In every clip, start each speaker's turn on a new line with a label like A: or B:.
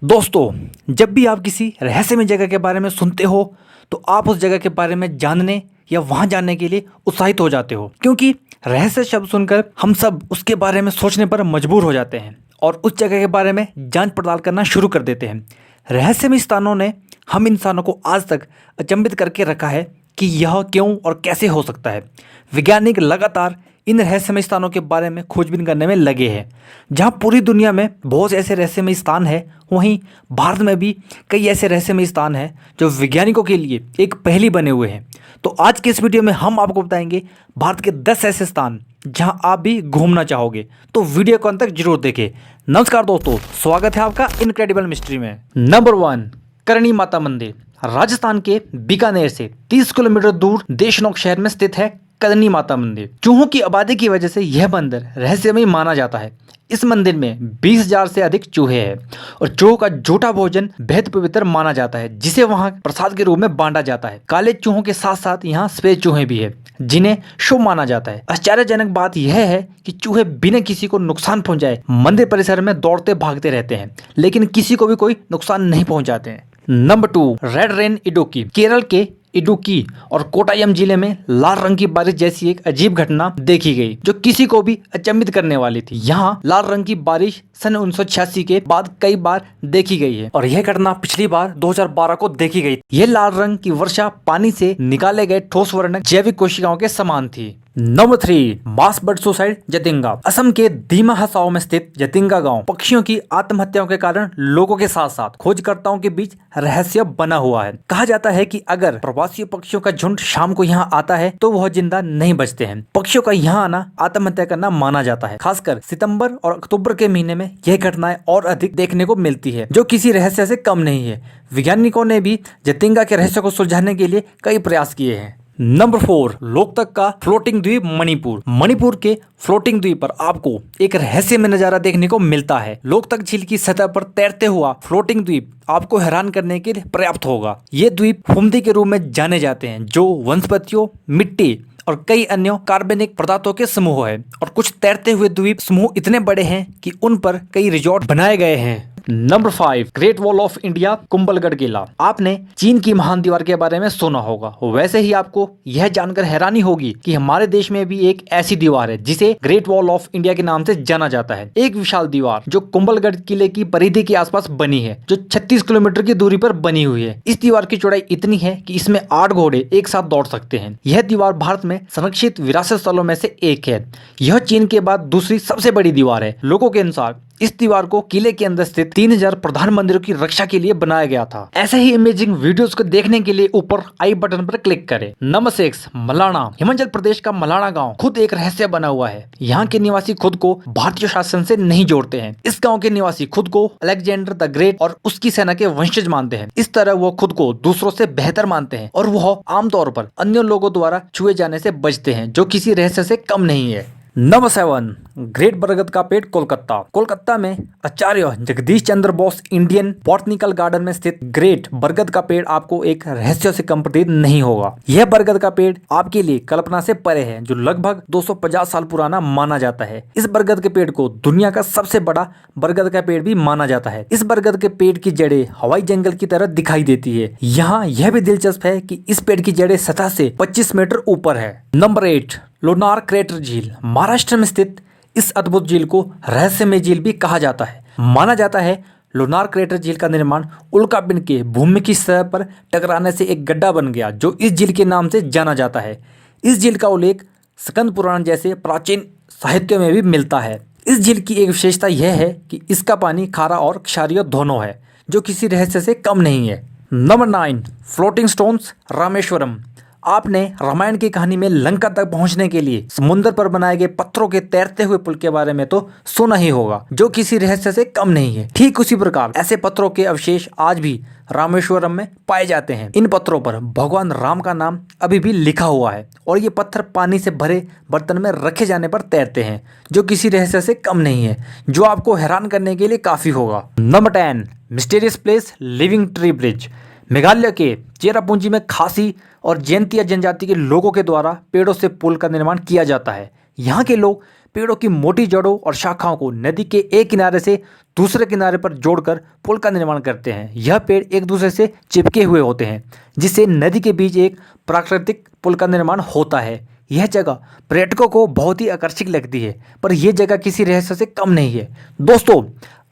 A: दोस्तों, जब भी आप किसी रहस्यमय जगह के बारे में सुनते हो तो आप उस जगह के बारे में जानने या वहां जानने के लिए उत्साहित हो जाते हो, क्योंकि रहस्य शब्द सुनकर हम सब उसके बारे में सोचने पर मजबूर हो जाते हैं और उस जगह के बारे में जांच पड़ताल करना शुरू कर देते हैं। रहस्यमय स्थानों ने हम इंसानों को आज तक अचंभित करके रखा है कि यह क्यों और कैसे हो सकता है। वैज्ञानिक लगातार इन रहस्यमय स्थानों के बारे में खोजबीन करने में लगे हैं। जहां पूरी दुनिया में बहुत से ऐसे रहस्यमय स्थान हैं, वहीं भारत में भी कई ऐसे रहस्यमय स्थान हैं जो वैज्ञानिकों के लिए एक पहेली बने हुए हैं। तो आज के इस वीडियो में हम आपको बताएंगे भारत के 10 ऐसे स्थान जहां आप भी घूमना चाहोगे, तो वीडियो को अंत तक जरूर देखें। नमस्कार दोस्तों, स्वागत है आपका इनक्रेडिबल मिस्ट्री में। नंबर 1, करणी माता मंदिर। राजस्थान के बीकानेर से 30 किलोमीटर दूर देशनोक शहर में स्थित है करणी माता मंदिर। चूहों की आबादी की वजह से यह मंदिर रहस्यमय माना जाता है। इस मंदिर में 20,000 से अधिक चूहे हैं और चूहों का झूठा भोजन बेहद पवित्र माना जाता है, जिसे वहां प्रसाद के रूप में बांटा जाता है। काले चूहों के साथ साथ यहाँ सफेद चूहे भी है, जिन्हें शुभ माना जाता है। आश्चर्यजनक बात यह है कि चूहे बिना किसी को नुकसान पहुंचाए मंदिर परिसर में दौड़ते भागते रहते हैं, लेकिन किसी को भी कोई नुकसान नहीं पहुंचाते हैं। Number 2, red rain Idukki. Kerala के इडुक्की और कोटायम जिले में लाल रंग की बारिश जैसी एक अजीब घटना देखी गई, जो किसी को भी अचंभित करने वाली थी। यहाँ लाल रंग की बारिश सन 1986 के बाद कई बार देखी गई है और यह घटना पिछली बार 2012 को देखी गई। यह लाल रंग की वर्षा पानी से निकाले गए ठोस वर्णक जैविक कोशिकाओं के समान थी। नंबर 3, मास बर्ड सुसाइड जतिंगा। असम के धीमा हसाओ में स्थित जतिंगा गांव पक्षियों की आत्महत्याओं के कारण लोगों के साथ साथ खोजकर्ताओं के बीच रहस्य बना हुआ है। कहा जाता है कि अगर प्रवासी पक्षियों का झुंड शाम को यहाँ आता है तो वह जिंदा नहीं बचते हैं। पक्षियों का यहाँ आना आत्महत्या करना माना जाता है। खासकर सितंबर और अक्टूबर के महीने में यह घटनाएं और अधिक देखने को मिलती है, जो किसी रहस्य से कम नहीं है। वैज्ञानिकों ने भी जतिंगा के रहस्य को सुलझाने के लिए कई प्रयास किए हैं। नंबर 4, लोकतक का फ्लोटिंग द्वीप मणिपुर। मणिपुर के फ्लोटिंग द्वीप पर आपको एक रहस्यमय नजारा देखने को मिलता है। लोकतक झील की सतह पर तैरते हुआ फ्लोटिंग द्वीप आपको हैरान करने के लिए पर्याप्त होगा। ये द्वीप फुमदी के रूप में जाने जाते हैं, जो वनस्पतियों, मिट्टी और कई अन्य कार्बनिक पदार्थों के समूह है। और कुछ तैरते हुए द्वीप समूह इतने बड़े हैं कि उन पर कई रिजॉर्ट बनाए गए हैं। Number 5, great wall of India Kumbhalgarh किला। आपने चीन की महान दीवार के बारे में सुना होगा, वैसे ही आपको यह जानकर हैरानी होगी कि हमारे देश में भी एक ऐसी दीवार है जिसे ग्रेट वॉल ऑफ इंडिया के नाम से जाना जाता है। एक विशाल दीवार जो कुंभलगढ़ किले की परिधि के आसपास बनी है, जो 36 किलोमीटर की दूरी पर बनी हुई है। इस दीवार की चौड़ाई इतनी है कि इसमें 8 घोड़े एक साथ दौड़ सकते हैं। यह दीवार भारत में संरक्षित विरासत स्थलों में से एक है। यह चीन के बाद दूसरी सबसे बड़ी दीवार है। लोगों के अनुसार इस दीवार को किले के अंदर स्थित 3000 प्रधान मंदिरों की रक्षा के लिए बनाया गया था। ऐसे ही इमेजिंग वीडियोस को देखने के लिए ऊपर आई बटन पर क्लिक करें। नंबर 6, मलाना। हिमाचल प्रदेश का मलाना गांव खुद एक रहस्य बना हुआ है। यहाँ के निवासी खुद को भारतीय शासन से नहीं जोड़ते हैं। इस गाँव के निवासी खुद को अलेक्जेंडर द ग्रेट और उसकी सेना के वंशज मानते हैं। इस तरह वो खुद को दूसरों से बेहतर मानते हैं और वह आमतौर पर अन्य लोगों द्वारा छुए जाने से बचते हैं, जो किसी रहस्य से कम नहीं है। नंबर 7, ग्रेट बरगद का पेड़ कोलकाता। कोलकाता में आचार्य Jagdish Chandra Bose Indian botanical garden में स्थित ग्रेट बरगद का पेड़ आपको एक रहस्य से कम प्रतीत नहीं होगा। यह बरगद का पेड़ आपके लिए कल्पना से परे है, जो लगभग 250 साल पुराना माना जाता है। इस बरगद के पेड़ को दुनिया का सबसे बड़ा बरगद का पेड़ भी माना जाता है। इस बरगद के पेड़ की जड़ें हवाई जंगल की तरह दिखाई देती है। यहाँ यह भी दिलचस्प है कि इस पेड़ की जड़ें सतह से 25 मीटर ऊपर है। नंबर 8, लोनार क्रेटर झील। महाराष्ट्र में स्थित इस अद्भुत झील को रहस्यमय झील भी कहा जाता है। माना जाता है लोनार क्रेटर झील का निर्माण उल्कापिंड के भूमि की सतह पर टकराने से एक गड्ढा बन गया, जो इस झील के नाम से जाना जाता है। इस झील का उल्लेख स्कंद पुराण जैसे प्राचीन साहित्य में भी मिलता है। इस झील की एक विशेषता यह है कि इसका पानी खारा और क्षारीय दोनों है, जो किसी रहस्य से कम नहीं है। Number 9, floating stones Rameswaram. आपने रामायण की कहानी में लंका तक पहुंचने के लिए समुद्र पर बनाए गए पत्थरों के तैरते हुए पुल के बारे में तो सुना ही होगा, जो किसी रहस्य से कम नहीं है। ठीक उसी प्रकार ऐसे पत्थरों के अवशेष आज भी रामेश्वरम में पाए जाते हैं। इन पत्थरों पर भगवान राम का नाम अभी भी लिखा हुआ है और ये पत्थर पानी से भरे बर्तन में रखे जाने पर तैरते हैं, जो किसी रहस्य से कम नहीं है, जो आपको हैरान करने के लिए काफी होगा। Number 10, mysterious place living tree bridge. Meghalaya के चेरापूंजी में खासी और जैंतिया जनजाति के लोगों के द्वारा पेड़ों से पुल का निर्माण किया जाता है। यहाँ के लोग पेड़ों की मोटी जड़ों और शाखाओं को नदी के एक किनारे से दूसरे किनारे पर जोड़कर पुल का निर्माण करते हैं। यह पेड़ एक दूसरे से चिपके हुए होते हैं, जिससे नदी के बीच एक प्राकृतिक पुल का निर्माण होता है। यह जगह पर्यटकों को बहुत ही आकर्षक लगती है, पर यह जगह किसी रहस्य से कम नहीं है। दोस्तों,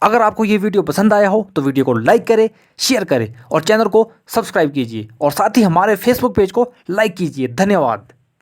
A: अगर आपको ये वीडियो पसंद आया हो तो वीडियो को लाइक करें, शेयर करें और चैनल को सब्सक्राइब कीजिए और साथ ही हमारे फेसबुक पेज को लाइक कीजिए। धन्यवाद।